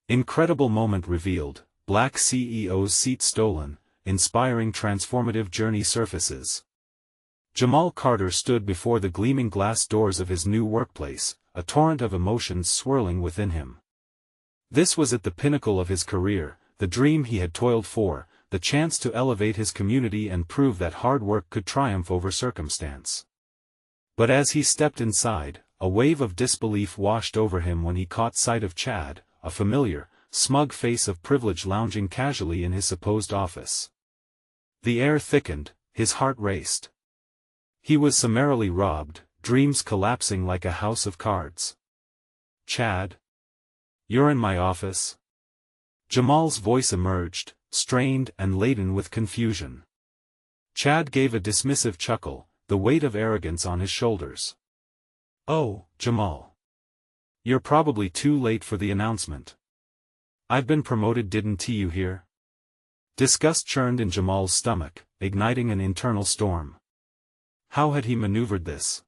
Incredible moment revealed, Black CEO's seat stolen, inspiring transformative journey surfaces. Jamal Carter stood before the gleaming glass doors of his new workplace, a torrent of emotions swirling within him. This was at the pinnacle of his career, the dream he had toiled for, the chance to elevate his community and prove that hard work could triumph over circumstance. But as he stepped inside, a wave of disbelief washed over him when he caught sight of Chad, a familiar, smug face of privilege lounging casually in his supposed office. The air thickened, his heart raced. He was summarily robbed, dreams collapsing like a house of cards. "Chad? You're in my office?" Jamal's voice emerged, strained and laden with confusion. Chad gave a dismissive chuckle, the weight of arrogance on his shoulders. "Oh, Jamal. You're probably too late for the announcement. I've been promoted, didn't you hear?" Disgust churned in Jamal's stomach, igniting an internal storm. How had he maneuvered this?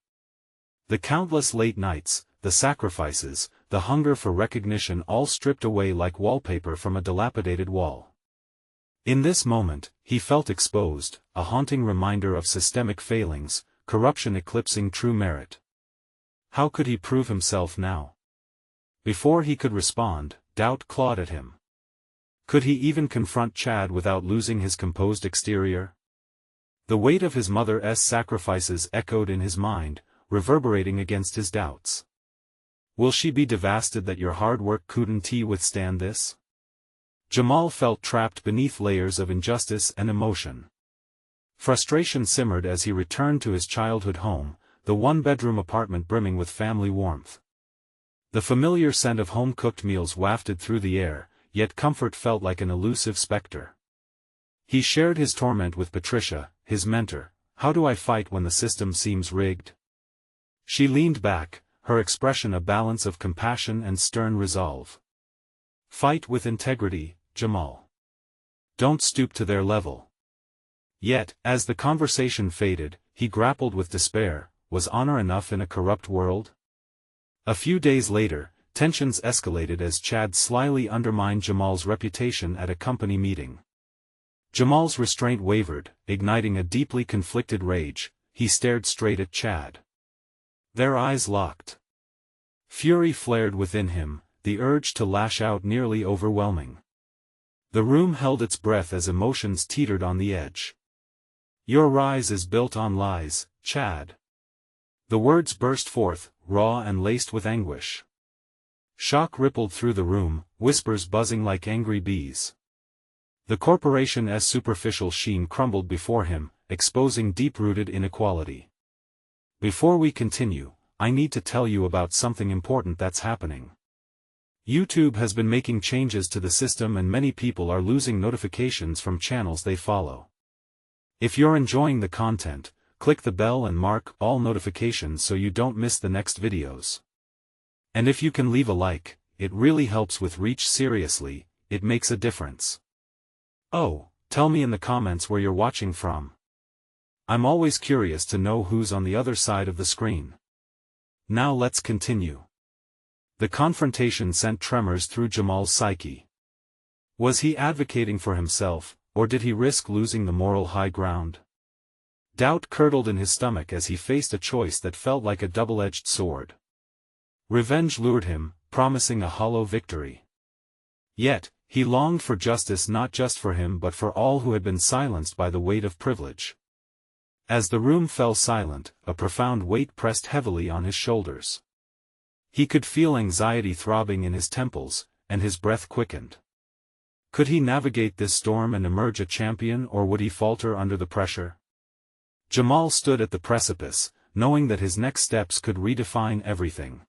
The countless late nights, the sacrifices, the hunger for recognition all stripped away like wallpaper from a dilapidated wall. In this moment, he felt exposed, a haunting reminder of systemic failings, corruption eclipsing true merit. How could he prove himself now? Before he could respond, doubt clawed at him. Could he even confront Chad without losing his composed exterior? The weight of his mother's sacrifices echoed in his mind, reverberating against his doubts. Will she be devastated that your hard work couldn't withstand this? Jamal felt trapped beneath layers of injustice and emotion. Frustration simmered as he returned to his childhood home, the one-bedroom apartment brimming with family warmth. The familiar scent of home-cooked meals wafted through the air, yet comfort felt like an elusive specter. He shared his torment with Patricia, his mentor. "How do I fight when the system seems rigged?" She leaned back, her expression a balance of compassion and stern resolve. "Fight with integrity, Jamal. Don't stoop to their level." Yet, as the conversation faded, he grappled with despair. Was honor enough in a corrupt world? A few days later, tensions escalated as Chad slyly undermined Jamal's reputation at a company meeting. Jamal's restraint wavered, igniting a deeply conflicted rage. He stared straight at Chad. Their eyes locked. Fury flared within him, the urge to lash out nearly overwhelming. The room held its breath as emotions teetered on the edge. "Your rise is built on lies, Chad." The words burst forth, raw and laced with anguish. Shock rippled through the room, whispers buzzing like angry bees. The corporation's superficial sheen crumbled before him, exposing deep-rooted inequality. "Before we continue, I need to tell you about something important that's happening. YouTube has been making changes to the system and many people are losing notifications from channels they follow. If you're enjoying the content, click the bell and mark all notifications so you don't miss the next videos. And if you can leave a like, it really helps with reach. Seriously, it makes a difference. Oh, tell me in the comments where you're watching from. I'm always curious to know who's on the other side of the screen. Now let's continue." The confrontation sent tremors through Jamal's psyche. Was he advocating for himself, or did he risk losing the moral high ground? Doubt curdled in his stomach as he faced a choice that felt like a double-edged sword. Revenge lured him, promising a hollow victory. Yet, he longed for justice, not just for him but for all who had been silenced by the weight of privilege. As the room fell silent, a profound weight pressed heavily on his shoulders. He could feel anxiety throbbing in his temples, and his breath quickened. Could he navigate this storm and emerge a champion, or would he falter under the pressure? Jamal stood at the precipice, knowing that his next steps could redefine everything.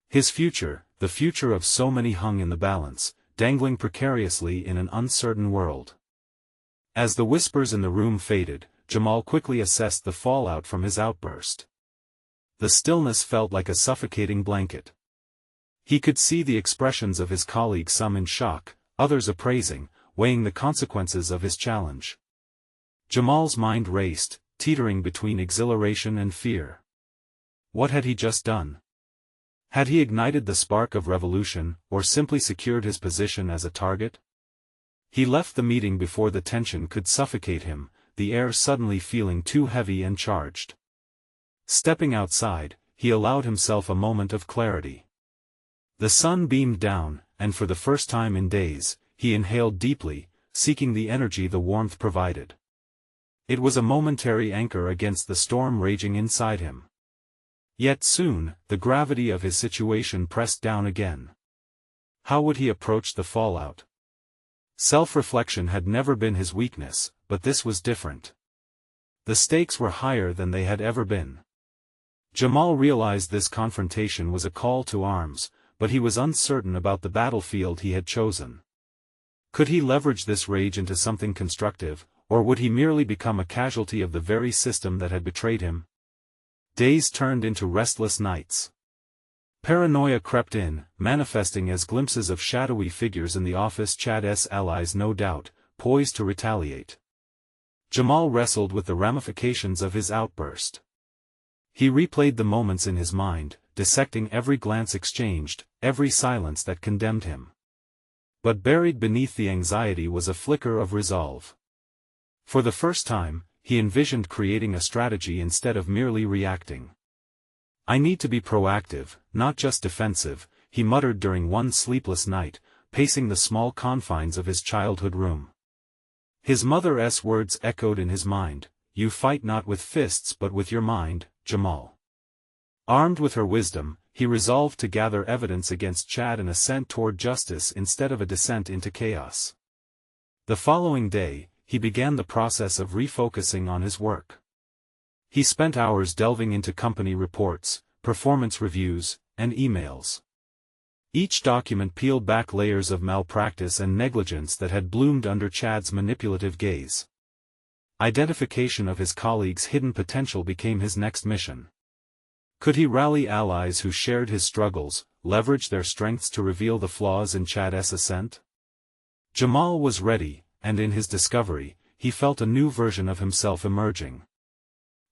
His future, the future of so many, hung in the balance, dangling precariously in an uncertain world. As the whispers in the room faded, Jamal quickly assessed the fallout from his outburst. The stillness felt like a suffocating blanket. He could see the expressions of his colleagues, some in shock, others appraising, weighing the consequences of his challenge. Jamal's mind raced, teetering between exhilaration and fear. What had he just done? Had he ignited the spark of revolution, or simply secured his position as a target? He left the meeting before the tension could suffocate him, the air suddenly feeling too heavy and charged. Stepping outside, he allowed himself a moment of clarity. The sun beamed down, and for the first time in days, he inhaled deeply, seeking the energy the warmth provided. It was a momentary anchor against the storm raging inside him. Yet soon, the gravity of his situation pressed down again. How would he approach the fallout? Self-reflection had never been his weakness, but this was different. The stakes were higher than they had ever been. Jamal realized this confrontation was a call to arms, but he was uncertain about the battlefield he had chosen. Could he leverage this rage into something constructive, or would he merely become a casualty of the very system that had betrayed him? Days turned into restless nights. Paranoia crept in, manifesting as glimpses of shadowy figures in the office. Chad's allies, no doubt, poised to retaliate. Jamal wrestled with the ramifications of his outburst. He replayed the moments in his mind, dissecting every glance exchanged, every silence that condemned him. But buried beneath the anxiety was a flicker of resolve. For the first time, he envisioned creating a strategy instead of merely reacting. "I need to be proactive, not just defensive," he muttered during one sleepless night, pacing the small confines of his childhood room. His mother's words echoed in his mind, "You fight not with fists but with your mind, Jamal." Armed with her wisdom, he resolved to gather evidence against Chad, an ascent toward justice instead of a descent into chaos. The following day, he began the process of refocusing on his work. He spent hours delving into company reports, performance reviews, and emails. Each document peeled back layers of malpractice and negligence that had bloomed under Chad's manipulative gaze. Identification of his colleagues' hidden potential became his next mission. Could he rally allies who shared his struggles, leverage their strengths to reveal the flaws in Chad's ascent? Jamal was ready, and in his discovery, he felt a new version of himself emerging.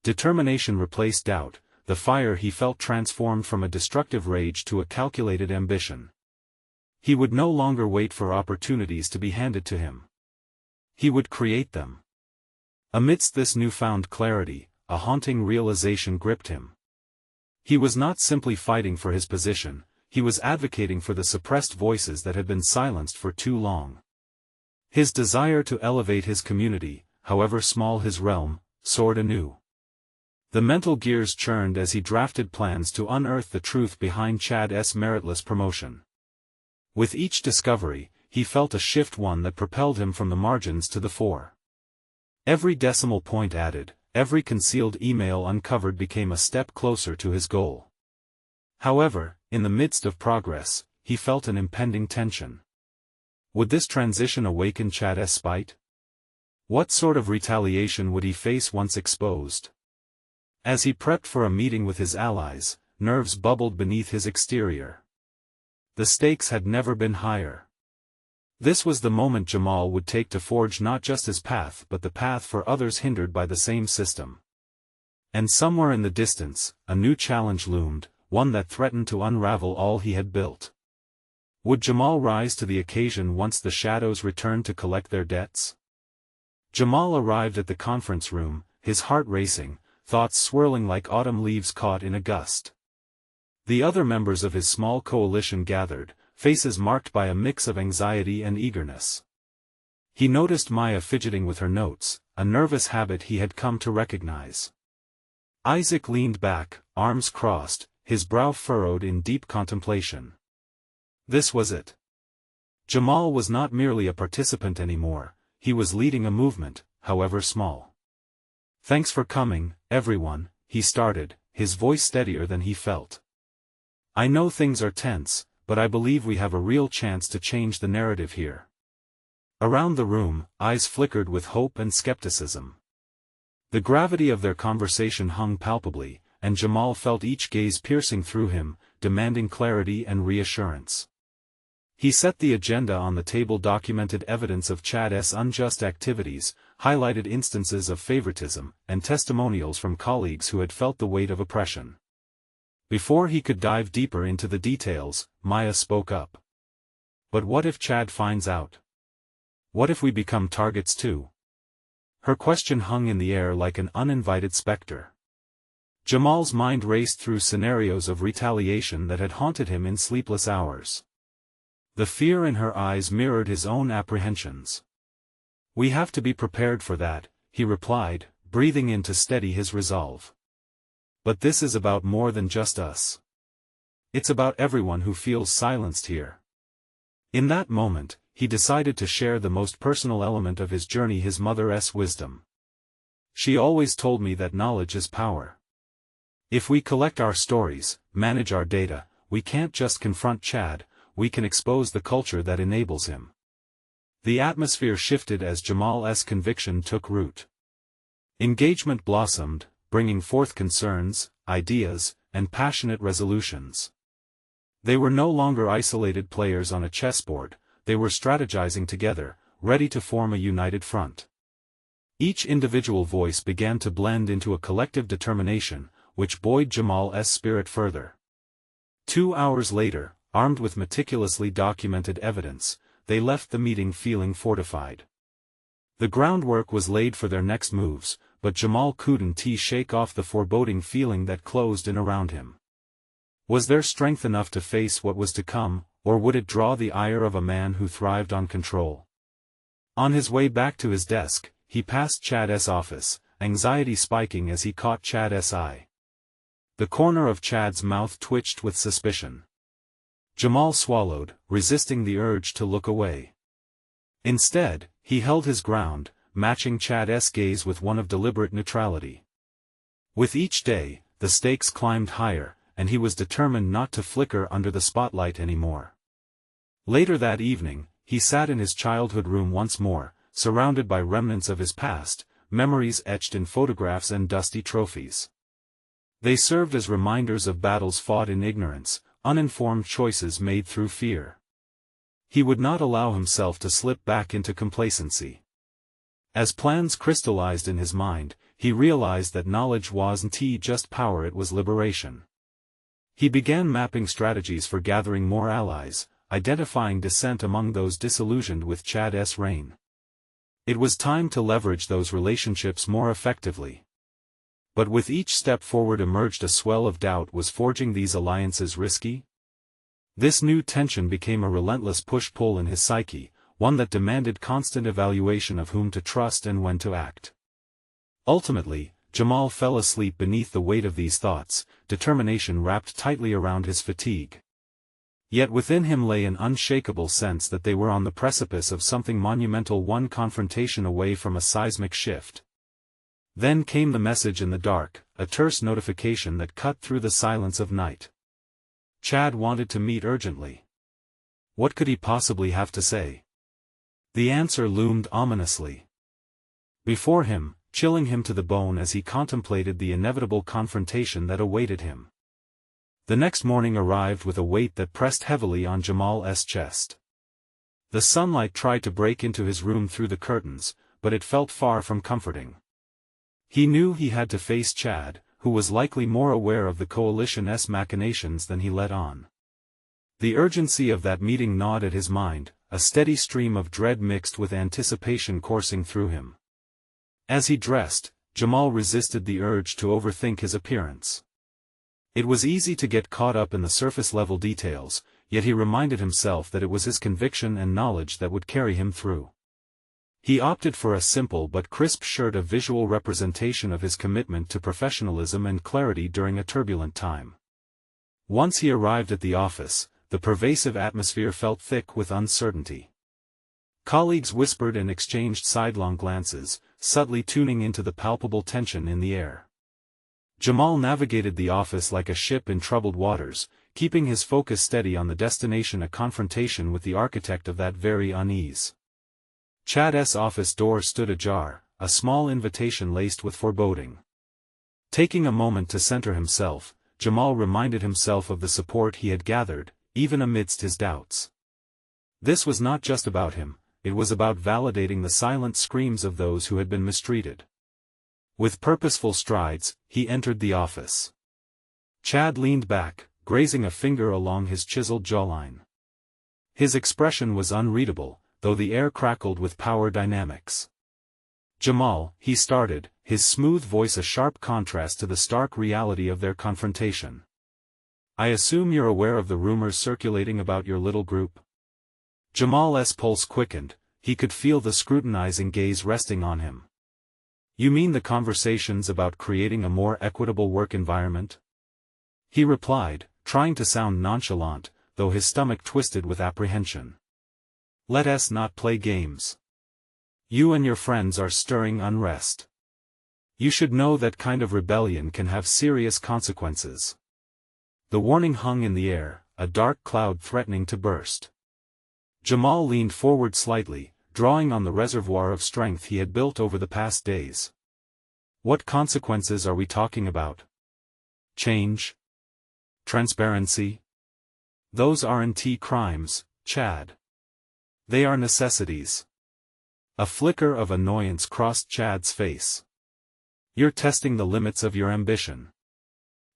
Determination replaced doubt, the fire he felt transformed from a destructive rage to a calculated ambition. He would no longer wait for opportunities to be handed to him. He would create them. Amidst this newfound clarity, a haunting realization gripped him. He was not simply fighting for his position, he was advocating for the suppressed voices that had been silenced for too long. His desire to elevate his community, however small his realm, soared anew. The mental gears churned as he drafted plans to unearth the truth behind Chad's meritless promotion. With each discovery, he felt a shift, one that propelled him from the margins to the fore. Every decimal point added, every concealed email uncovered became a step closer to his goal. However, in the midst of progress, he felt an impending tension. Would this transition awaken Chad's spite? What sort of retaliation would he face once exposed? As he prepped for a meeting with his allies, nerves bubbled beneath his exterior. The stakes had never been higher. This was the moment Jamal would take to forge not just his path but the path for others hindered by the same system. And somewhere in the distance, a new challenge loomed, one that threatened to unravel all he had built. Would Jamal rise to the occasion once the shadows returned to collect their debts? Jamal arrived at the conference room, his heart racing, thoughts swirling like autumn leaves caught in a gust. The other members of his small coalition gathered, faces marked by a mix of anxiety and eagerness. He noticed Maya fidgeting with her notes, a nervous habit he had come to recognize. Isaac leaned back, arms crossed, his brow furrowed in deep contemplation. This was it. Jamal was not merely a participant anymore, he was leading a movement, however small. "Thanks for coming, everyone," he started, his voice steadier than he felt. "I know things are tense, but I believe we have a real chance to change the narrative here." Around the room, eyes flickered with hope and skepticism. The gravity of their conversation hung palpably, and Jamal felt each gaze piercing through him, demanding clarity and reassurance. He set the agenda on the table, documented evidence of Chad's unjust activities, highlighted instances of favoritism, and testimonials from colleagues who had felt the weight of oppression. Before he could dive deeper into the details, Maya spoke up. But what if Chad finds out? What if we become targets too? Her question hung in the air like an uninvited specter. Jamal's mind raced through scenarios of retaliation that had haunted him in sleepless hours. The fear in her eyes mirrored his own apprehensions. "We have to be prepared for that," he replied, breathing in to steady his resolve. "But this is about more than just us. It's about everyone who feels silenced here." In that moment, he decided to share the most personal element of his journey, his mother's wisdom. "She always told me that knowledge is power. If we collect our stories, manage our data, we can't just confront Chad, we can expose the culture that enables him." The atmosphere shifted as Jamal's conviction took root. Engagement blossomed, bringing forth concerns, ideas, and passionate resolutions. They were no longer isolated players on a chessboard, they were strategizing together, ready to form a united front. Each individual voice began to blend into a collective determination, which buoyed Jamal's spirit further. 2 hours later, armed with meticulously documented evidence, they left the meeting feeling fortified. The groundwork was laid for their next moves, but Jamal couldn't shake off the foreboding feeling that closed in around him. Was there strength enough to face what was to come, or would it draw the ire of a man who thrived on control? On his way back to his desk, he passed Chad's office, anxiety spiking as he caught Chad's eye. The corner of Chad's mouth twitched with suspicion. Jamal swallowed, resisting the urge to look away. Instead, he held his ground, matching Chad's gaze with one of deliberate neutrality. With each day, the stakes climbed higher, and he was determined not to flicker under the spotlight anymore. Later that evening, he sat in his childhood room once more, surrounded by remnants of his past, memories etched in photographs and dusty trophies. They served as reminders of battles fought in ignorance, uninformed choices made through fear. He would not allow himself to slip back into complacency. As plans crystallized in his mind, he realized that knowledge wasn't just power, it was liberation. He began mapping strategies for gathering more allies, identifying dissent among those disillusioned with Chad's reign. It was time to leverage those relationships more effectively. But with each step forward emerged a swell of doubt. Was forging these alliances risky? This new tension became a relentless push-pull in his psyche, one that demanded constant evaluation of whom to trust and when to act. Ultimately, Jamal fell asleep beneath the weight of these thoughts, determination wrapped tightly around his fatigue. Yet within him lay an unshakable sense that they were on the precipice of something monumental, one confrontation away from a seismic shift. Then came the message in the dark, a terse notification that cut through the silence of night. Chad wanted to meet urgently. What could he possibly have to say? The answer loomed ominously before him, chilling him to the bone as he contemplated the inevitable confrontation that awaited him. The next morning arrived with a weight that pressed heavily on Jamal's chest. The sunlight tried to break into his room through the curtains, but it felt far from comforting. He knew he had to face Chad, who was likely more aware of the coalition's machinations than he let on. The urgency of that meeting gnawed at his mind, a steady stream of dread mixed with anticipation coursing through him. As he dressed, Jamal resisted the urge to overthink his appearance. It was easy to get caught up in the surface-level details, yet he reminded himself that it was his conviction and knowledge that would carry him through. He opted for a simple but crisp shirt, a visual representation of his commitment to professionalism and clarity during a turbulent time. Once he arrived at the office, the pervasive atmosphere felt thick with uncertainty. Colleagues whispered and exchanged sidelong glances, subtly tuning into the palpable tension in the air. Jamal navigated the office like a ship in troubled waters, keeping his focus steady on the destination, a confrontation with the architect of that very unease. Chad's office door stood ajar, a small invitation laced with foreboding. Taking a moment to center himself, Jamal reminded himself of the support he had gathered, even amidst his doubts. This was not just about him, it was about validating the silent screams of those who had been mistreated. With purposeful strides, he entered the office. Chad leaned back, grazing a finger along his chiseled jawline. His expression was unreadable, though the air crackled with power dynamics. "Jamal," he started, his smooth voice a sharp contrast to the stark reality of their confrontation. "I assume you're aware of the rumors circulating about your little group?" Jamal's pulse quickened, he could feel the scrutinizing gaze resting on him. "You mean the conversations about creating a more equitable work environment?" he replied, trying to sound nonchalant, though his stomach twisted with apprehension. "Let us not play games. You and your friends are stirring unrest. You should know that kind of rebellion can have serious consequences." The warning hung in the air, a dark cloud threatening to burst. Jamal leaned forward slightly, drawing on the reservoir of strength he had built over the past days. "What consequences are we talking about? Change? Transparency? Those aren't crimes, Chad. They are necessities." A flicker of annoyance crossed Chad's face. "You're testing the limits of your ambition.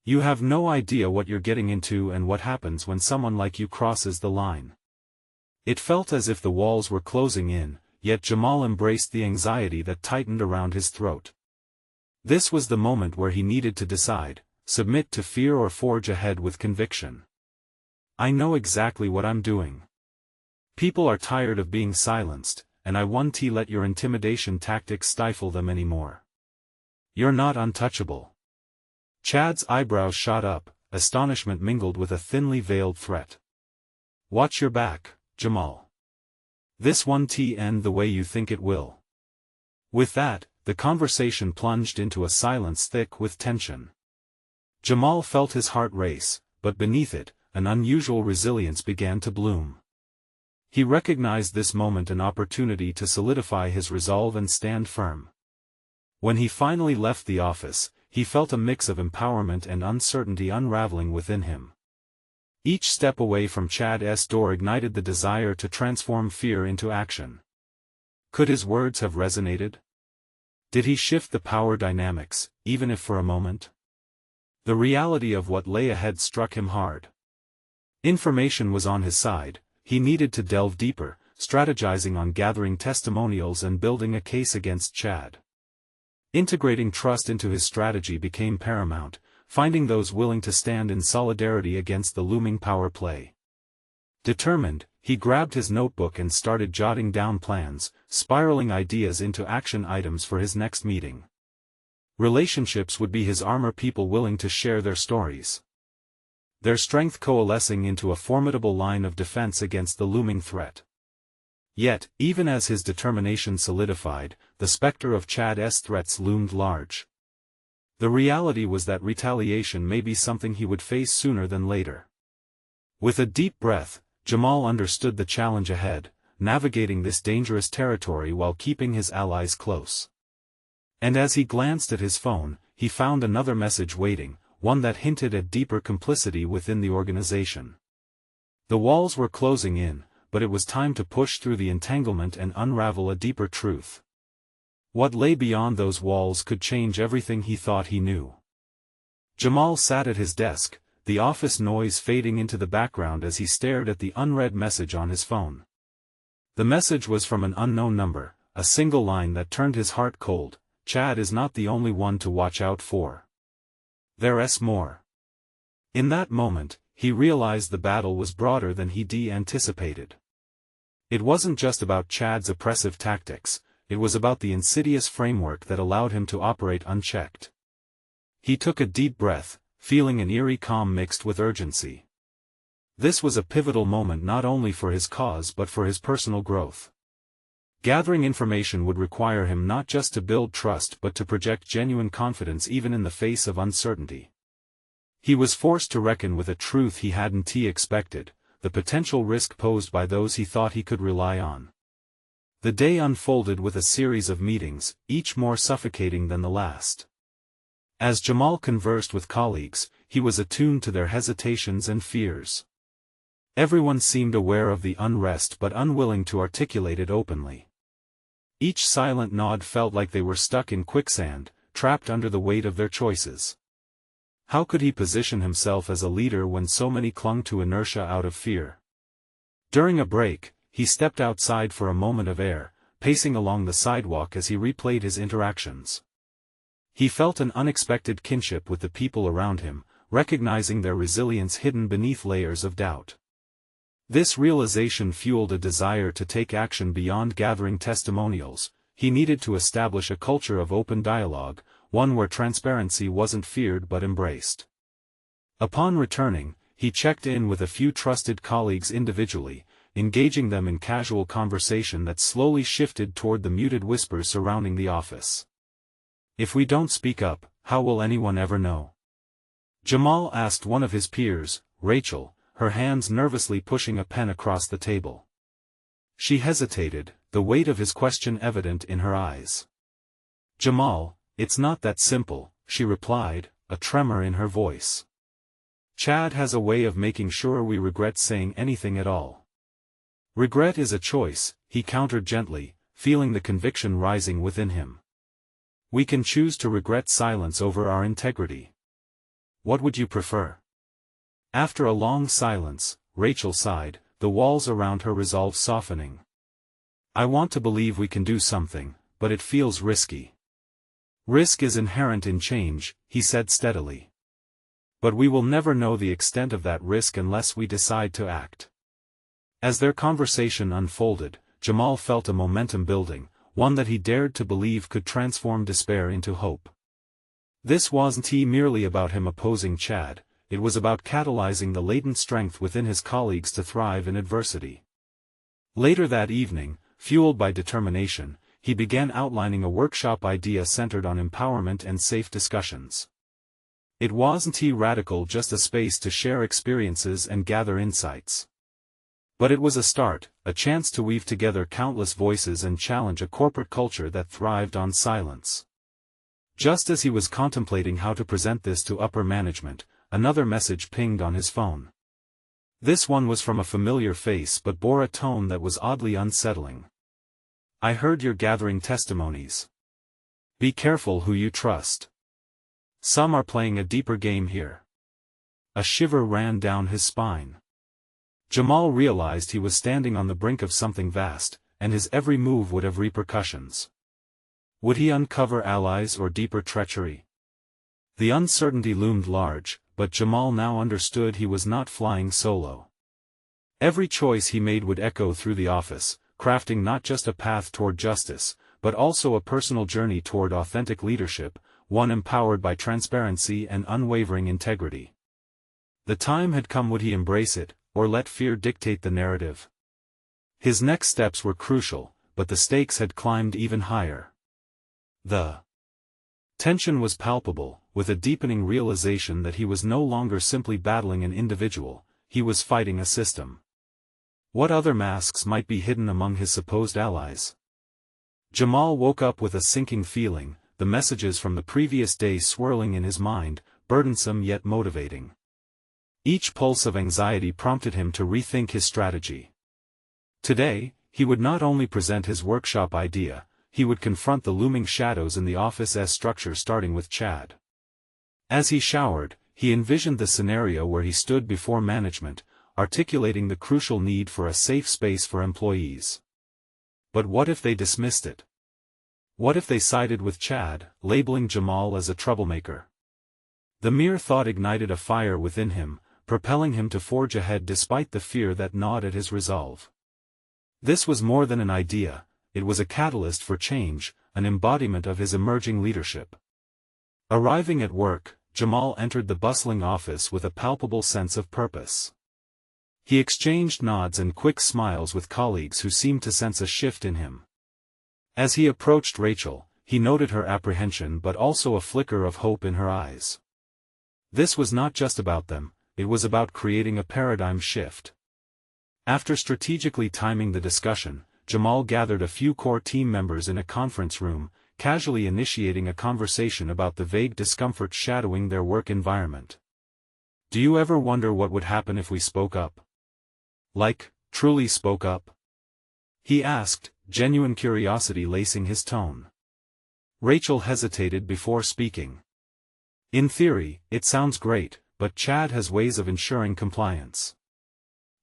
You have no idea what you're getting into and what happens when someone like you crosses the line." It felt as if the walls were closing in, yet Jamal embraced the anxiety that tightened around his throat. This was the moment where he needed to decide, submit to fear or forge ahead with conviction. "I know exactly what I'm doing. People are tired of being silenced, and I won't let your intimidation tactics stifle them anymore. You're not untouchable." Chad's eyebrows shot up, astonishment mingled with a thinly veiled threat. "Watch your back, Jamal. This won't end the way you think it will." With that, the conversation plunged into a silence thick with tension. Jamal felt his heart race, but beneath it, an unusual resilience began to bloom. He recognized this moment an opportunity to solidify his resolve and stand firm. When he finally left the office, he felt a mix of empowerment and uncertainty unraveling within him. Each step away from Chad's door ignited the desire to transform fear into action. Could his words have resonated? Did he shift the power dynamics, even if for a moment? The reality of what lay ahead struck him hard. Information was on his side, he needed to delve deeper, strategizing on gathering testimonials and building a case against Chad. Integrating trust into his strategy became paramount, finding those willing to stand in solidarity against the looming power play. Determined, he grabbed his notebook and started jotting down plans, spiraling ideas into action items for his next meeting. Relationships would be his armor, people willing to share their stories. Their strength coalescing into a formidable line of defense against the looming threat. Yet, even as his determination solidified, the specter of Chad's threats loomed large. The reality was that retaliation may be something he would face sooner than later. With a deep breath, Jamal understood the challenge ahead, navigating this dangerous territory while keeping his allies close. And as he glanced at his phone, he found another message waiting, one that hinted at deeper complicity within the organization. The walls were closing in, but it was time to push through the entanglement and unravel a deeper truth. What lay beyond those walls could change everything he thought he knew. Jamal sat at his desk, the office noise fading into the background as he stared at the unread message on his phone. The message was from an unknown number, a single line that turned his heart cold: "Chad is not the only one to watch out for. There's more." In that moment, he realized the battle was broader than he'd anticipated. It wasn't just about Chad's oppressive tactics, it was about the insidious framework that allowed him to operate unchecked. He took a deep breath, feeling an eerie calm mixed with urgency. This was a pivotal moment not only for his cause but for his personal growth. Gathering information would require him not just to build trust but to project genuine confidence even in the face of uncertainty. He was forced to reckon with a truth he hadn't expected: the potential risk posed by those he thought he could rely on. The day unfolded with a series of meetings, each more suffocating than the last. As Jamal conversed with colleagues, he was attuned to their hesitations and fears. Everyone seemed aware of the unrest but unwilling to articulate it openly. Each silent nod felt like they were stuck in quicksand, trapped under the weight of their choices. How could he position himself as a leader when so many clung to inertia out of fear? During a break, he stepped outside for a moment of air, pacing along the sidewalk as he replayed his interactions. He felt an unexpected kinship with the people around him, recognizing their resilience hidden beneath layers of doubt. This realization fueled a desire to take action beyond gathering testimonials. He needed to establish a culture of open dialogue, one where transparency wasn't feared but embraced. Upon returning, he checked in with a few trusted colleagues individually, engaging them in casual conversation that slowly shifted toward the muted whispers surrounding the office. "If we don't speak up, how will anyone ever know?" Jamal asked one of his peers, Rachel, her hands nervously pushing a pen across the table. She hesitated, the weight of his question evident in her eyes. "Jamal, it's not that simple," she replied, a tremor in her voice. "Chad has a way of making sure we regret saying anything at all." "Regret is a choice," he countered gently, feeling the conviction rising within him. "We can choose to regret silence over our integrity. What would you prefer?" After a long silence, Rachel sighed, the walls around her resolve softening. "I want to believe we can do something, but it feels risky." "Risk is inherent in change," he said steadily. "But we will never know the extent of that risk unless we decide to act." As their conversation unfolded, Jamal felt a momentum building, one that he dared to believe could transform despair into hope. This wasn't merely about him opposing Chad, it was about catalyzing the latent strength within his colleagues to thrive in adversity. Later that evening, fueled by determination, he began outlining a workshop idea centered on empowerment and safe discussions. It wasn't radical, just a space to share experiences and gather insights. But it was a start, a chance to weave together countless voices and challenge a corporate culture that thrived on silence. Just as he was contemplating how to present this to upper management, another message pinged on his phone. This one was from a familiar face but bore a tone that was oddly unsettling. "I heard you're gathering testimonies. Be careful who you trust. Some are playing a deeper game here." A shiver ran down his spine. Jamal realized he was standing on the brink of something vast, and his every move would have repercussions. Would he uncover allies or deeper treachery? The uncertainty loomed large, but Jamal now understood he was not flying solo. Every choice he made would echo through the office, crafting not just a path toward justice, but also a personal journey toward authentic leadership, one empowered by transparency and unwavering integrity. The time had come. Would he embrace it, or let fear dictate the narrative? His next steps were crucial, but the stakes had climbed even higher. The tension was palpable, with a deepening realization that he was no longer simply battling an individual, he was fighting a system. What other masks might be hidden among his supposed allies? Jamal woke up with a sinking feeling, the messages from the previous day swirling in his mind, burdensome yet motivating. Each pulse of anxiety prompted him to rethink his strategy. Today, he would not only present his workshop idea, he would confront the looming shadows in the office's structure, starting with Chad. As he showered, he envisioned the scenario where he stood before management, articulating the crucial need for a safe space for employees. But what if they dismissed it? What if they sided with Chad, labeling Jamal as a troublemaker? The mere thought ignited a fire within him, propelling him to forge ahead despite the fear that gnawed at his resolve. This was more than an idea, it was a catalyst for change, an embodiment of his emerging leadership. Arriving at work, Jamal entered the bustling office with a palpable sense of purpose. He exchanged nods and quick smiles with colleagues who seemed to sense a shift in him. As he approached Rachel, he noted her apprehension but also a flicker of hope in her eyes. This was not just about them, it was about creating a paradigm shift. After strategically timing the discussion, Jamal gathered a few core team members in a conference room, casually initiating a conversation about the vague discomfort shadowing their work environment. "Do you ever wonder what would happen if we spoke up? Like, truly spoke up?" he asked, genuine curiosity lacing his tone. Rachel hesitated before speaking. In theory, it sounds great, but Chad has ways of ensuring compliance.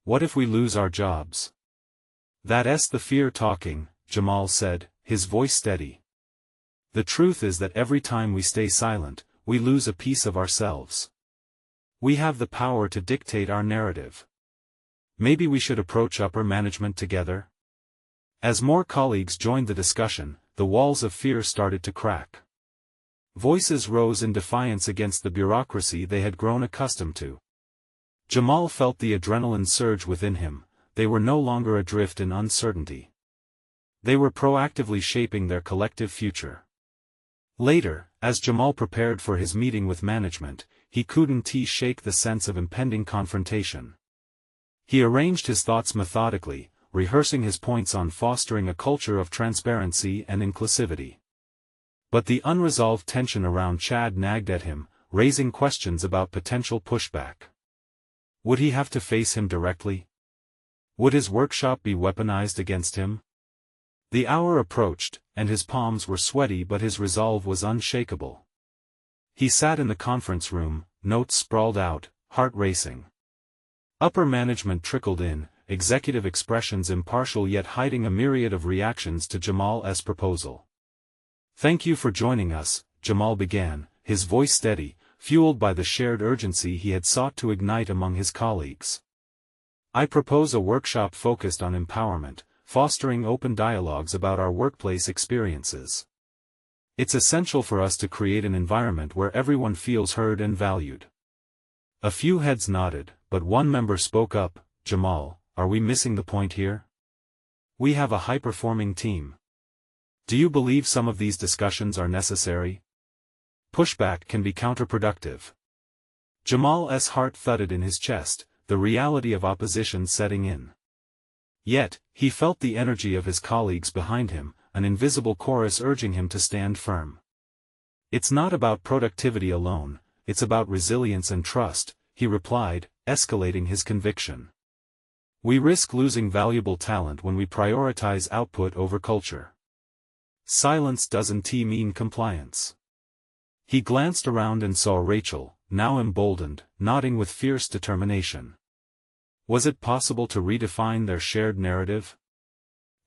What if we lose our jobs? That's the fear talking, Jamal said, his voice steady. The truth is that every time we stay silent, we lose a piece of ourselves. We have the power to dictate our narrative. Maybe we should approach upper management together? As more colleagues joined the discussion, the walls of fear started to crack. Voices rose in defiance against the bureaucracy they had grown accustomed to. Jamal felt the adrenaline surge within him. They were no longer adrift in uncertainty. They were proactively shaping their collective future. Later, as Jamal prepared for his meeting with management, he couldn't shake the sense of impending confrontation. He arranged his thoughts methodically, rehearsing his points on fostering a culture of transparency and inclusivity. But the unresolved tension around Chad nagged at him, raising questions about potential pushback. Would he have to face him directly? Would his workshop be weaponized against him? The hour approached, and his palms were sweaty but his resolve was unshakable. He sat in the conference room, notes sprawled out, heart racing. Upper management trickled in, executive expressions impartial yet hiding a myriad of reactions to Jamal's proposal. "Thank you for joining us," Jamal began, his voice steady, fueled by the shared urgency he had sought to ignite among his colleagues. "I propose a workshop focused on empowerment, fostering open dialogues about our workplace experiences. It's essential for us to create an environment where everyone feels heard and valued." A few heads nodded, but one member spoke up, "Jamal, are we missing the point here? We have a high-performing team. Do you believe some of these discussions are necessary? Pushback can be counterproductive." Jamal's heart thudded in his chest, the reality of opposition setting in. Yet, he felt the energy of his colleagues behind him, an invisible chorus urging him to stand firm. "It's not about productivity alone, it's about resilience and trust," he replied, escalating his conviction. "We risk losing valuable talent when we prioritize output over culture. Silence doesn't mean compliance." He glanced around and saw Rachel, now emboldened, nodding with fierce determination. Was it possible to redefine their shared narrative?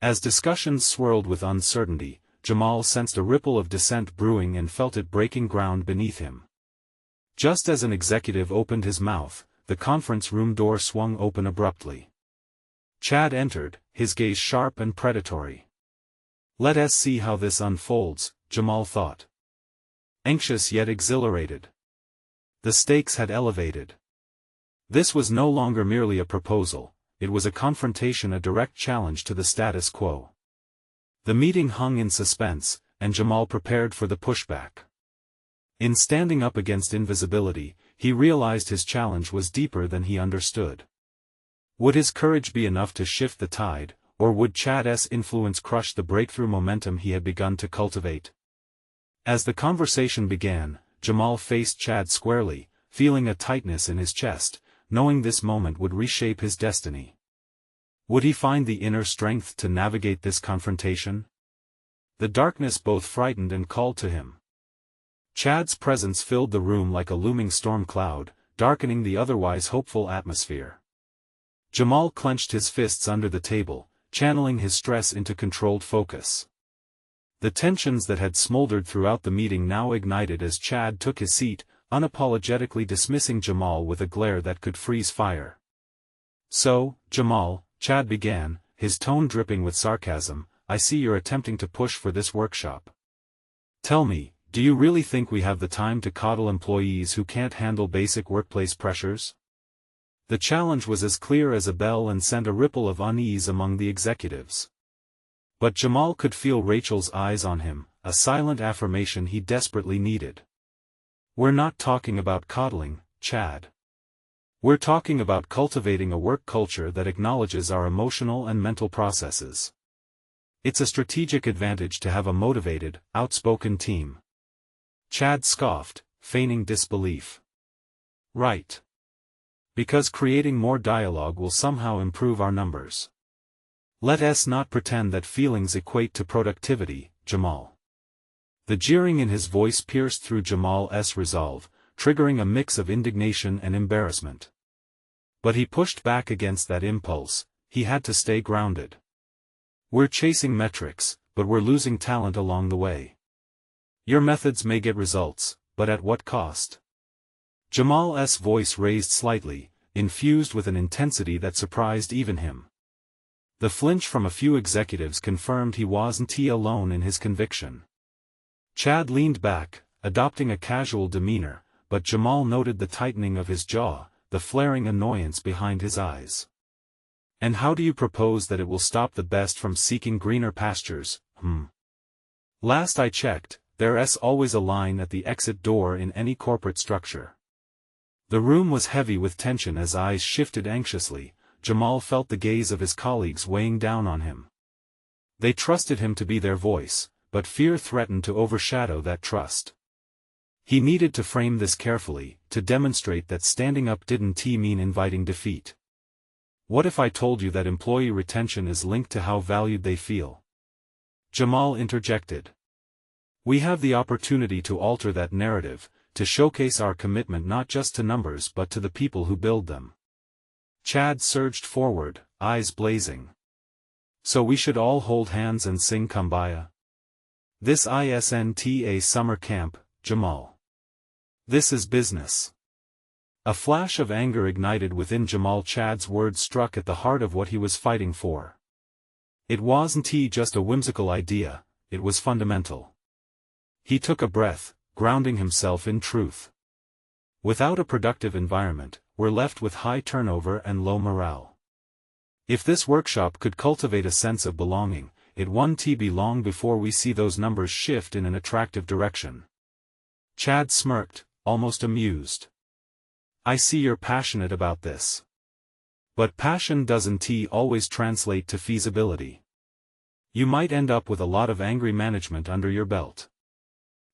As discussions swirled with uncertainty, Jamal sensed a ripple of dissent brewing and felt it breaking ground beneath him. Just as an executive opened his mouth, the conference room door swung open abruptly. Chad entered, his gaze sharp and predatory. "Let us see how this unfolds," Jamal thought. Anxious yet exhilarated. The stakes had elevated. This was no longer merely a proposal, it was a confrontation, a direct challenge to the status quo. The meeting hung in suspense, and Jamal prepared for the pushback. In standing up against invisibility, he realized his challenge was deeper than he understood. Would his courage be enough to shift the tide, or would Chad's influence crush the breakthrough momentum he had begun to cultivate? As the conversation began, Jamal faced Chad squarely, feeling a tightness in his chest, knowing this moment would reshape his destiny. Would he find the inner strength to navigate this confrontation? The darkness both frightened and called to him. Chad's presence filled the room like a looming storm cloud, darkening the otherwise hopeful atmosphere. Jamal clenched his fists under the table, channeling his stress into controlled focus. The tensions that had smoldered throughout the meeting now ignited as Chad took his seat, unapologetically dismissing Jamal with a glare that could freeze fire. "So, Jamal," Chad began, his tone dripping with sarcasm, "I see you're attempting to push for this workshop. Tell me, do you really think we have the time to coddle employees who can't handle basic workplace pressures?" The challenge was as clear as a bell and sent a ripple of unease among the executives. But Jamal could feel Rachel's eyes on him, a silent affirmation he desperately needed. "We're not talking about coddling, Chad. We're talking about cultivating a work culture that acknowledges our emotional and mental processes. It's a strategic advantage to have a motivated, outspoken team." Chad scoffed, feigning disbelief. "Right. Because creating more dialogue will somehow improve our numbers. Let us not pretend that feelings equate to productivity, Jamal." The jeering in his voice pierced through Jamal's resolve, triggering a mix of indignation and embarrassment. But he pushed back against that impulse. He had to stay grounded. We're chasing metrics, but we're losing talent along the way. Your methods may get results, but at what cost? Jamal's voice raised slightly, infused with an intensity that surprised even him. The flinch from a few executives confirmed he wasn't alone in his conviction. Chad leaned back, adopting a casual demeanor, but Jamal noted the tightening of his jaw, the flaring annoyance behind his eyes. And how do you propose that it will stop the best from seeking greener pastures? Last I checked, there's always a line at the exit door in any corporate structure. The room was heavy with tension as eyes shifted anxiously. Jamal felt the gaze of his colleagues weighing down on him. They trusted him to be their voice, but fear threatened to overshadow that trust. He needed to frame this carefully, to demonstrate that standing up didn't mean inviting defeat. What if I told you that employee retention is linked to how valued they feel? Jamal interjected. We have the opportunity to alter that narrative, to showcase our commitment not just to numbers but to the people who build them. Chad surged forward, eyes blazing. So we should all hold hands and sing Kumbaya? This isn't a summer camp, Jamal. This is business. A flash of anger ignited within Jamal. Chad's words struck at the heart of what he was fighting for. It wasn't just a whimsical idea, it was fundamental. He took a breath, grounding himself in truth. Without a productive environment, we're left with high turnover and low morale. If this workshop could cultivate a sense of belonging, it won't be long before we see those numbers shift in an attractive direction. Chad smirked, almost amused. I see you're passionate about this. But passion doesn't always translate to feasibility. You might end up with a lot of angry management under your belt.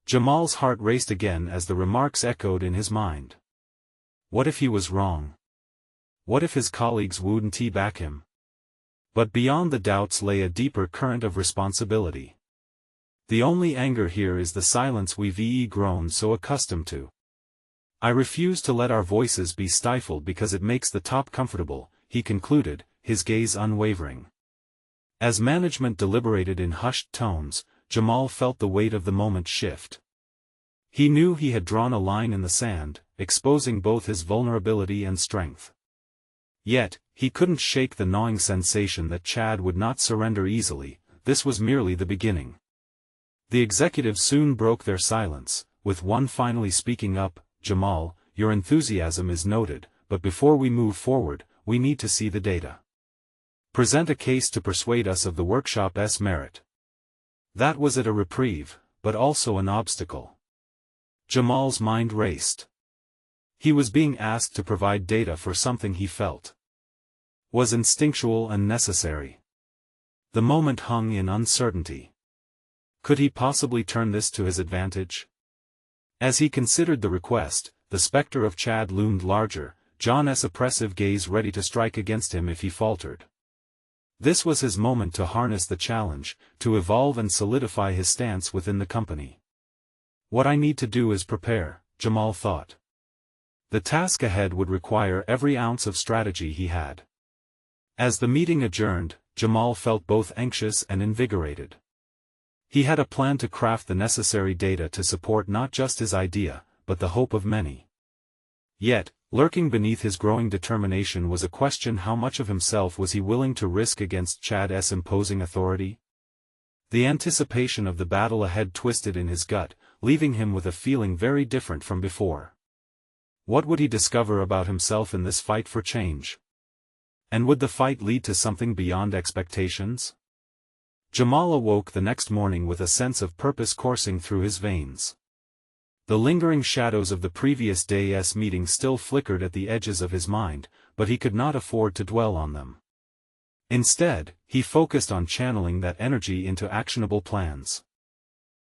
Jamal's heart raced again as the remarks echoed in his mind. What if he was wrong? What if his colleagues wouldn't back him? But beyond the doubts lay a deeper current of responsibility. The only anger here is the silence we've grown so accustomed to. I refuse to let our voices be stifled because it makes the top comfortable, he concluded, his gaze unwavering. As management deliberated in hushed tones, Jamal felt the weight of the moment shift. He knew he had drawn a line in the sand, exposing both his vulnerability and strength. Yet, he couldn't shake the gnawing sensation that Chad would not surrender easily. This was merely the beginning. The executives soon broke their silence, with one finally speaking up. Jamal, your enthusiasm is noted, but before we move forward, we need to see the data. Present a case to persuade us of the workshop's merit. That was a reprieve, but also an obstacle. Jamal's mind raced. He was being asked to provide data for something he felt was instinctual and necessary. The moment hung in uncertainty. Could he possibly turn this to his advantage? As he considered the request, the specter of Chad loomed larger, John's oppressive gaze ready to strike against him if he faltered. This was his moment to harness the challenge, to evolve and solidify his stance within the company. What I need to do is prepare, Jamal thought. The task ahead would require every ounce of strategy he had. As the meeting adjourned, Jamal felt both anxious and invigorated. He had a plan to craft the necessary data to support not just his idea, but the hope of many. Yet, lurking beneath his growing determination was a question: how much of himself was he willing to risk against Chad's imposing authority? The anticipation of the battle ahead twisted in his gut, leaving him with a feeling very different from before. What would he discover about himself in this fight for change? And would the fight lead to something beyond expectations? Jamal awoke the next morning with a sense of purpose coursing through his veins. The lingering shadows of the previous day's meeting still flickered at the edges of his mind, but he could not afford to dwell on them. Instead, he focused on channeling that energy into actionable plans.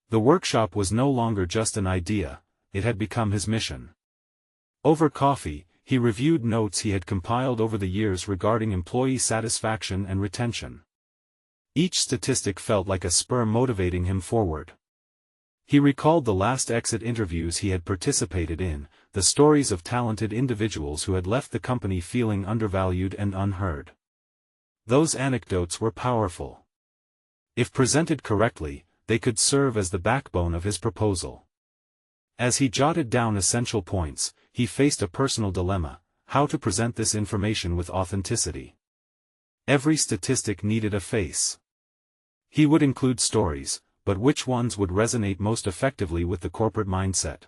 The workshop was no longer just an idea, it had become his mission. Over coffee, he reviewed notes he had compiled over the years regarding employee satisfaction and retention. Each statistic felt like a spur motivating him forward. He recalled the last exit interviews he had participated in, the stories of talented individuals who had left the company feeling undervalued and unheard. Those anecdotes were powerful. If presented correctly, they could serve as the backbone of his proposal. As he jotted down essential points, he faced a personal dilemma: how to present this information with authenticity. Every statistic needed a face. He would include stories, but which ones would resonate most effectively with the corporate mindset?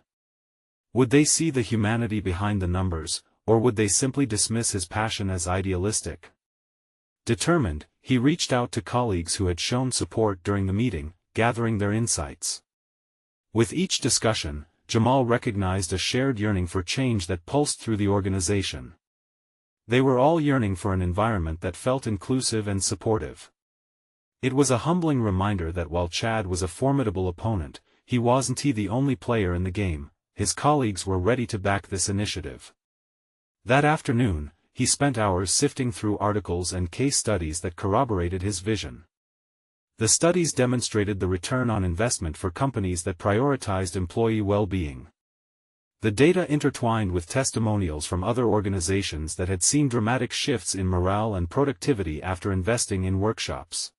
Would they see the humanity behind the numbers, or would they simply dismiss his passion as idealistic? Determined, he reached out to colleagues who had shown support during the meeting, gathering their insights. With each discussion, Jamal recognized a shared yearning for change that pulsed through the organization. They were all yearning for an environment that felt inclusive and supportive. It was a humbling reminder that while Chad was a formidable opponent, he wasn't the only player in the game. His colleagues were ready to back this initiative. That afternoon, he spent hours sifting through articles and case studies that corroborated his vision. The studies demonstrated the return on investment for companies that prioritized employee well-being. The data intertwined with testimonials from other organizations that had seen dramatic shifts in morale and productivity after investing in workshops.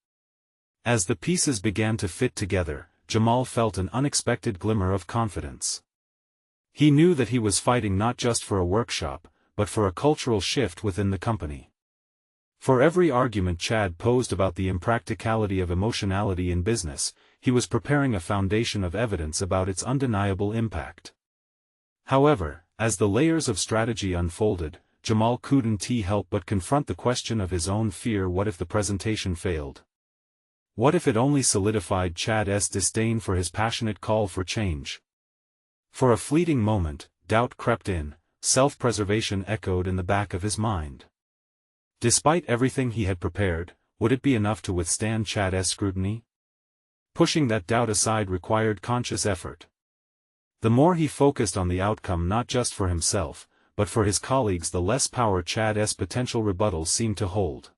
As the pieces began to fit together, Jamal felt an unexpected glimmer of confidence. He knew that he was fighting not just for a workshop, but for a cultural shift within the company. For every argument Chad posed about the impracticality of emotionality in business, he was preparing a foundation of evidence about its undeniable impact. However, as the layers of strategy unfolded, Jamal couldn't help but confront the question of his own fear: what if the presentation failed? What if it only solidified Chad's disdain for his passionate call for change? For a fleeting moment, doubt crept in, self-preservation echoed in the back of his mind. Despite everything he had prepared, would it be enough to withstand Chad's scrutiny? Pushing that doubt aside required conscious effort. The more he focused on the outcome, not just for himself, but for his colleagues, the less power Chad's potential rebuttals seemed to hold.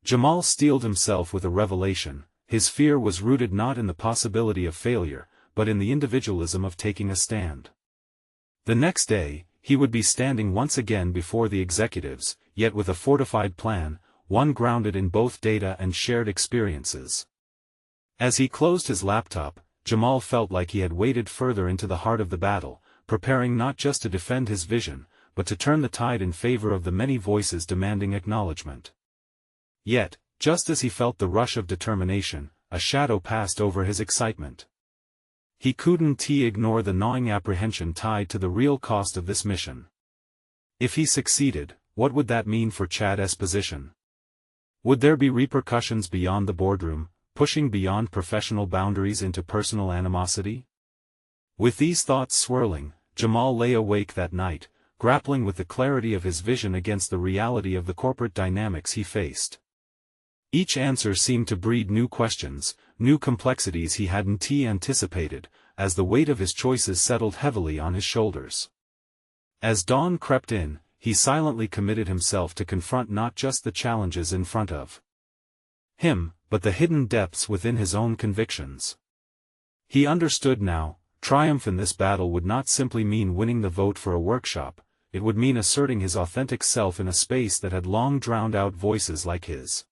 Jamal steeled himself with a revelation: his fear was rooted not in the possibility of failure, but in the individualism of taking a stand. The next day, he would be standing once again before the executives, yet with a fortified plan, one grounded in both data and shared experiences. As he closed his laptop, Jamal felt like he had waded further into the heart of the battle, preparing not just to defend his vision, but to turn the tide in favor of the many voices demanding acknowledgement. Yet, just as he felt the rush of determination, a shadow passed over his excitement. He couldn't ignore the gnawing apprehension tied to the real cost of this mission. If he succeeded, what would that mean for Chad's position? Would there be repercussions beyond the boardroom, pushing beyond professional boundaries into personal animosity? With these thoughts swirling, Jamal lay awake that night, grappling with the clarity of his vision against the reality of the corporate dynamics he faced. Each answer seemed to breed new questions, new complexities he hadn't anticipated, as the weight of his choices settled heavily on his shoulders. As dawn crept in, he silently committed himself to confront not just the challenges in front of him, but the hidden depths within his own convictions. He understood now: triumph in this battle would not simply mean winning the vote for a workshop, it would mean asserting his authentic self in a space that had long drowned out voices like his.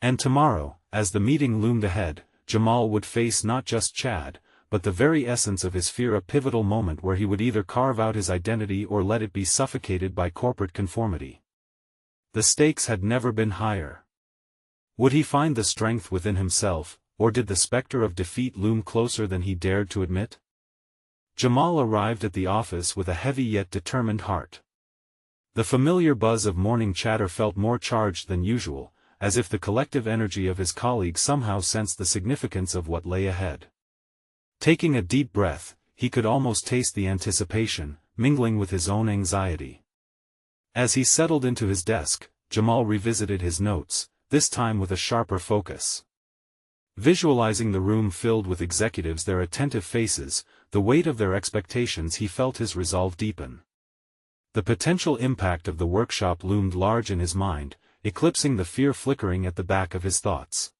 And tomorrow, as the meeting loomed ahead, Jamal would face not just Chad, but the very essence of his fear: a pivotal moment where he would either carve out his identity or let it be suffocated by corporate conformity. The stakes had never been higher. Would he find the strength within himself, or did the specter of defeat loom closer than he dared to admit? Jamal arrived at the office with a heavy yet determined heart. The familiar buzz of morning chatter felt more charged than usual, as if the collective energy of his colleagues somehow sensed the significance of what lay ahead. Taking a deep breath, he could almost taste the anticipation, mingling with his own anxiety. As he settled into his desk, Jamal revisited his notes, this time with a sharper focus. Visualizing the room filled with executives, their attentive faces, the weight of their expectations, he felt his resolve deepen. The potential impact of the workshop loomed large in his mind, eclipsing the fear flickering at the back of his thoughts.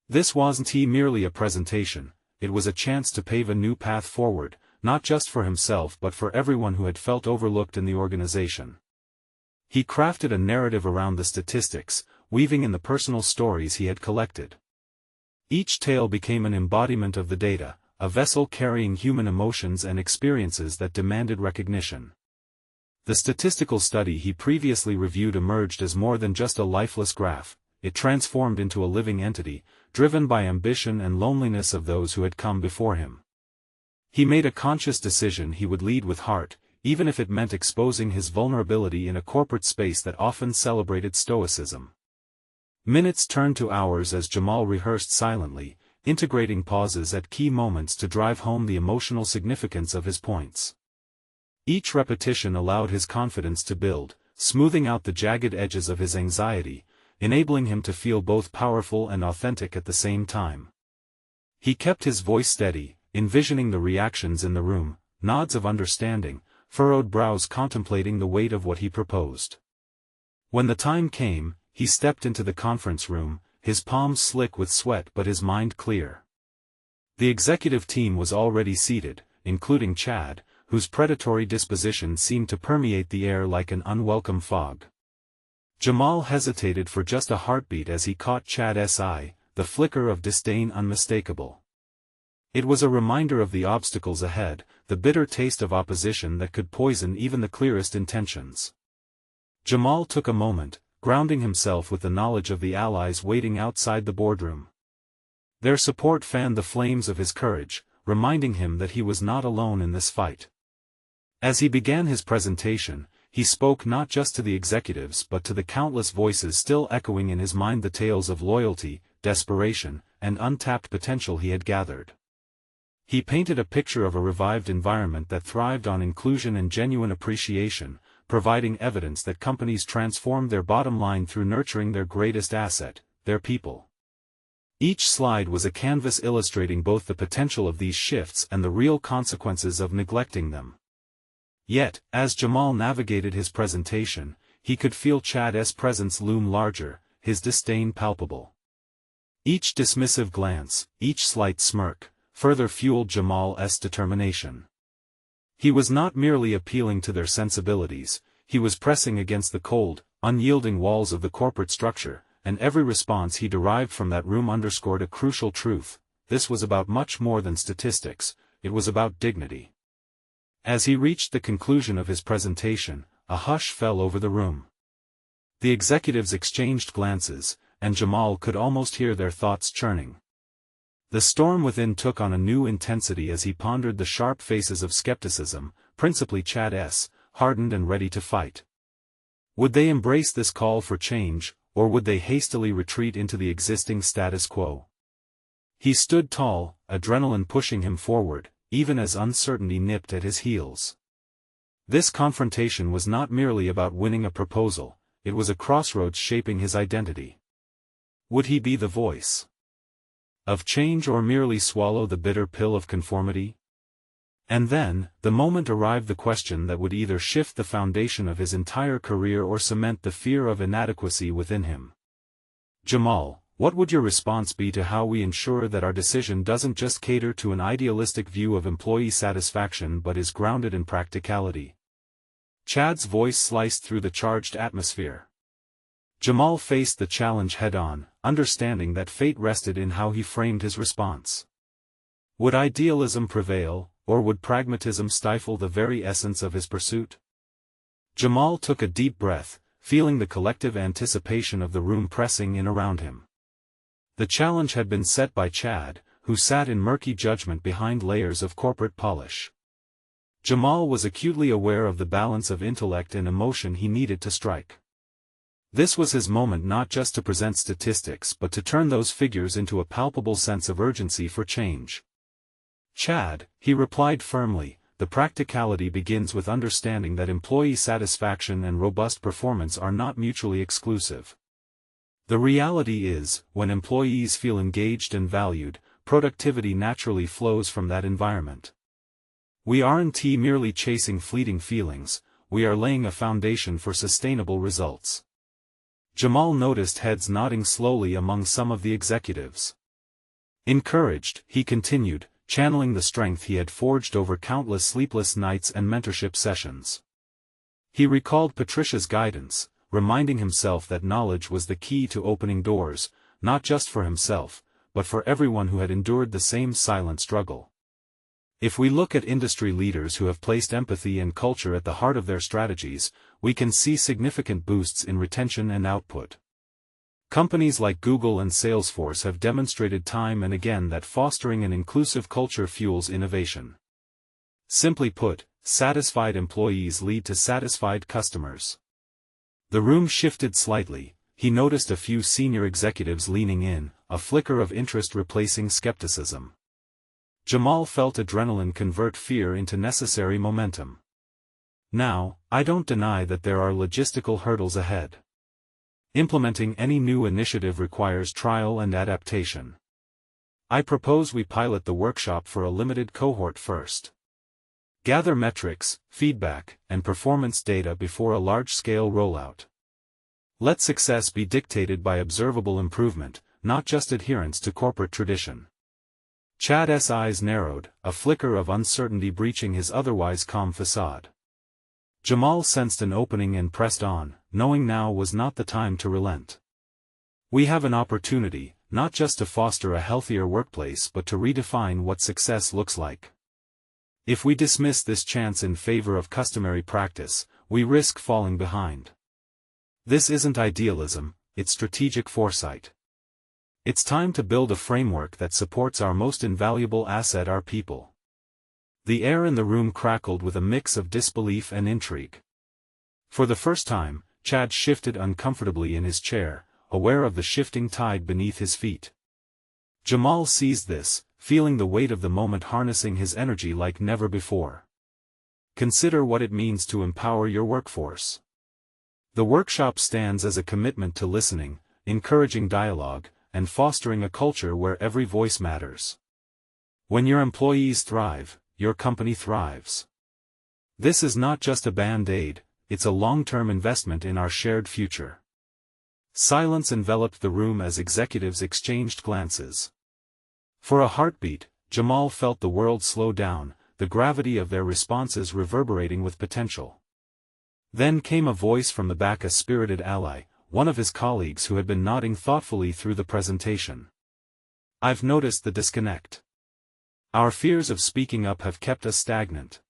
This wasn't merely a presentation, it was a chance to pave a new path forward, not just for himself but for everyone who had felt overlooked in the organization. He crafted a narrative around the statistics, weaving in the personal stories he had collected. Each tale became an embodiment of the data, a vessel carrying human emotions and experiences that demanded recognition. The statistical study he previously reviewed emerged as more than just a lifeless graph. It transformed into a living entity, driven by ambition and loneliness of those who had come before him. He made a conscious decision he would lead with heart, even if it meant exposing his vulnerability in a corporate space that often celebrated stoicism. Minutes turned to hours as Jamal rehearsed silently, integrating pauses at key moments to drive home the emotional significance of his points. Each repetition allowed his confidence to build, smoothing out the jagged edges of his anxiety, enabling him to feel both powerful and authentic at the same time. He kept his voice steady, envisioning the reactions in the room, nods of understanding, furrowed brows contemplating the weight of what he proposed. When the time came, he stepped into the conference room, his palms slick with sweat but his mind clear. The executive team was already seated, including Chad, whose predatory disposition seemed to permeate the air like an unwelcome fog. Jamal hesitated for just a heartbeat as he caught Chad's eye, the flicker of disdain unmistakable. It was a reminder of the obstacles ahead, the bitter taste of opposition that could poison even the clearest intentions. Jamal took a moment, grounding himself with the knowledge of the allies waiting outside the boardroom. Their support fanned the flames of his courage, reminding him that he was not alone in this fight. As he began his presentation, he spoke not just to the executives but to the countless voices still echoing in his mind the tales of loyalty, desperation, and untapped potential he had gathered. He painted a picture of a revived environment that thrived on inclusion and genuine appreciation, providing evidence that companies transformed their bottom line through nurturing their greatest asset, their people. Each slide was a canvas illustrating both the potential of these shifts and the real consequences of neglecting them. Yet, as Jamal navigated his presentation, he could feel Chad's presence loom larger, his disdain palpable. Each dismissive glance, each slight smirk, further fueled Jamal's determination. He was not merely appealing to their sensibilities, he was pressing against the cold, unyielding walls of the corporate structure, and every response he derived from that room underscored a crucial truth: this was about much more than statistics, it was about dignity. As he reached the conclusion of his presentation, a hush fell over the room. The executives exchanged glances, and Jamal could almost hear their thoughts churning. The storm within took on a new intensity as he pondered the sharp faces of skepticism, principally Chad's, hardened and ready to fight. Would they embrace this call for change, or would they hastily retreat into the existing status quo? He stood tall, adrenaline pushing him forward, even as uncertainty nipped at his heels. This confrontation was not merely about winning a proposal, it was a crossroads shaping his identity. Would he be the voice of change or merely swallow the bitter pill of conformity? And then, the moment arrived, the question that would either shift the foundation of his entire career or cement the fear of inadequacy within him. Jamal, what would your response be to how we ensure that our decision doesn't just cater to an idealistic view of employee satisfaction but is grounded in practicality? Chad's voice sliced through the charged atmosphere. Jamal faced the challenge head-on, understanding that fate rested in how he framed his response. Would idealism prevail, or would pragmatism stifle the very essence of his pursuit? Jamal took a deep breath, feeling the collective anticipation of the room pressing in around him. The challenge had been set by Chad, who sat in murky judgment behind layers of corporate polish. Jamal was acutely aware of the balance of intellect and emotion he needed to strike. This was his moment not just to present statistics but to turn those figures into a palpable sense of urgency for change. Chad, he replied firmly, the practicality begins with understanding that employee satisfaction and robust performance are not mutually exclusive. The reality is, when employees feel engaged and valued, productivity naturally flows from that environment. We aren't merely chasing fleeting feelings, we are laying a foundation for sustainable results. Jamal noticed heads nodding slowly among some of the executives. Encouraged, he continued, channeling the strength he had forged over countless sleepless nights and mentorship sessions. He recalled Patricia's guidance, reminding himself that knowledge was the key to opening doors, not just for himself, but for everyone who had endured the same silent struggle. If we look at industry leaders who have placed empathy and culture at the heart of their strategies, we can see significant boosts in retention and output. Companies like Google and Salesforce have demonstrated time and again that fostering an inclusive culture fuels innovation. Simply put, satisfied employees lead to satisfied customers. The room shifted slightly. He noticed a few senior executives leaning in, a flicker of interest replacing skepticism. Jamal felt adrenaline convert fear into necessary momentum. Now, I don't deny that there are logistical hurdles ahead. Implementing any new initiative requires trial and adaptation. I propose we pilot the workshop for a limited cohort first. Gather metrics, feedback, and performance data before a large-scale rollout. Let success be dictated by observable improvement, not just adherence to corporate tradition. Chad's eyes narrowed, a flicker of uncertainty breaching his otherwise calm facade. Jamal sensed an opening and pressed on, knowing now was not the time to relent. We have an opportunity, not just to foster a healthier workplace but to redefine what success looks like. If we dismiss this chance in favor of customary practice, we risk falling behind. This isn't idealism, it's strategic foresight. It's time to build a framework that supports our most invaluable asset, our people. The air in the room crackled with a mix of disbelief and intrigue. For the first time, Chad shifted uncomfortably in his chair, aware of the shifting tide beneath his feet. Jamal seized this, feeling the weight of the moment harnessing his energy like never before. Consider what it means to empower your workforce. The workshop stands as a commitment to listening, encouraging dialogue, and fostering a culture where every voice matters. When your employees thrive, your company thrives. This is not just a band-aid, it's a long-term investment in our shared future. Silence enveloped the room as executives exchanged glances. For a heartbeat, Jamal felt the world slow down, the gravity of their responses reverberating with potential. Then came a voice from the back, a spirited ally, one of his colleagues who had been nodding thoughtfully through the presentation. I've noticed the disconnect. Our fears of speaking up have kept us stagnant.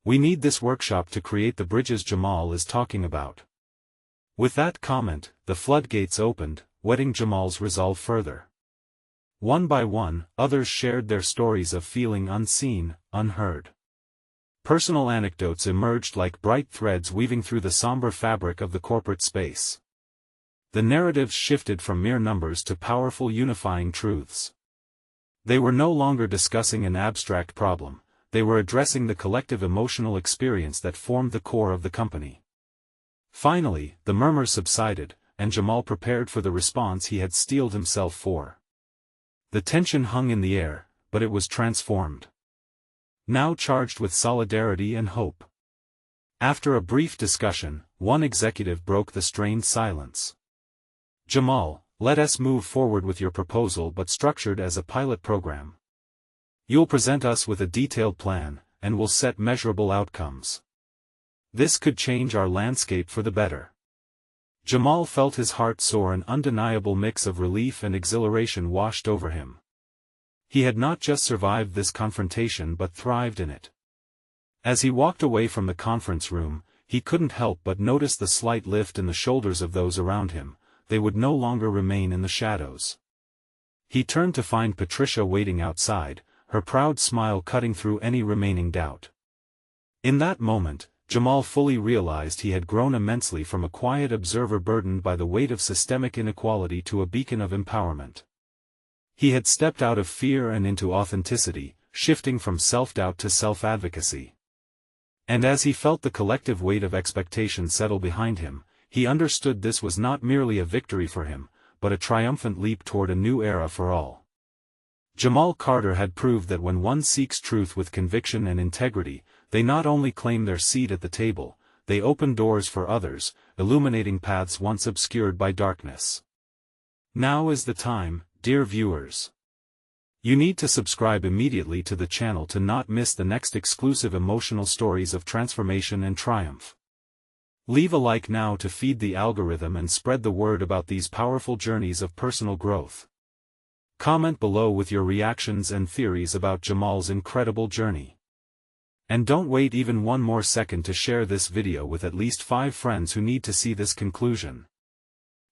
We need this workshop to create the bridges Jamal is talking about. With that comment, the floodgates opened, whetting Jamal's resolve further. One by one, others shared their stories of feeling unseen, unheard. Personal anecdotes emerged like bright threads weaving through the somber fabric of the corporate space. The narratives shifted from mere numbers to powerful unifying truths. They were no longer discussing an abstract problem, they were addressing the collective emotional experience that formed the core of the company. Finally, the murmurs subsided, and Jamal prepared for the response he had steeled himself for. The tension hung in the air, but it was transformed. Now charged with solidarity and hope. After a brief discussion, one executive broke the strained silence. Jamal, let us move forward with your proposal, but structured as a pilot program. You'll present us with a detailed plan, and we'll set measurable outcomes. This could change our landscape for the better. Jamal felt his heart soar, an undeniable mix of relief and exhilaration washed over him. He had not just survived this confrontation but thrived in it. As he walked away from the conference room, he couldn't help but notice the slight lift in the shoulders of those around him. They would no longer remain in the shadows. He turned to find Patricia waiting outside, her proud smile cutting through any remaining doubt. In that moment, Jamal fully realized he had grown immensely from a quiet observer burdened by the weight of systemic inequality to a beacon of empowerment. He had stepped out of fear and into authenticity, shifting from self-doubt to self-advocacy. And as he felt the collective weight of expectation settle behind him, he understood this was not merely a victory for him, but a triumphant leap toward a new era for all. Jamal Carter had proved that when one seeks truth with conviction and integrity, they not only claim their seat at the table, they open doors for others, illuminating paths once obscured by darkness. Now is the time, dear viewers. You need to subscribe immediately to the channel to not miss the next exclusive emotional stories of transformation and triumph. Leave a like now to feed the algorithm and spread the word about these powerful journeys of personal growth. Comment below with your reactions and theories about Jamal's incredible journey. And don't wait even one more second to share this video with at least 5 friends who need to see this conclusion.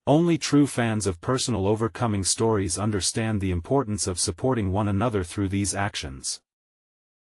Only true fans of personal overcoming stories understand the importance of supporting one another through these actions.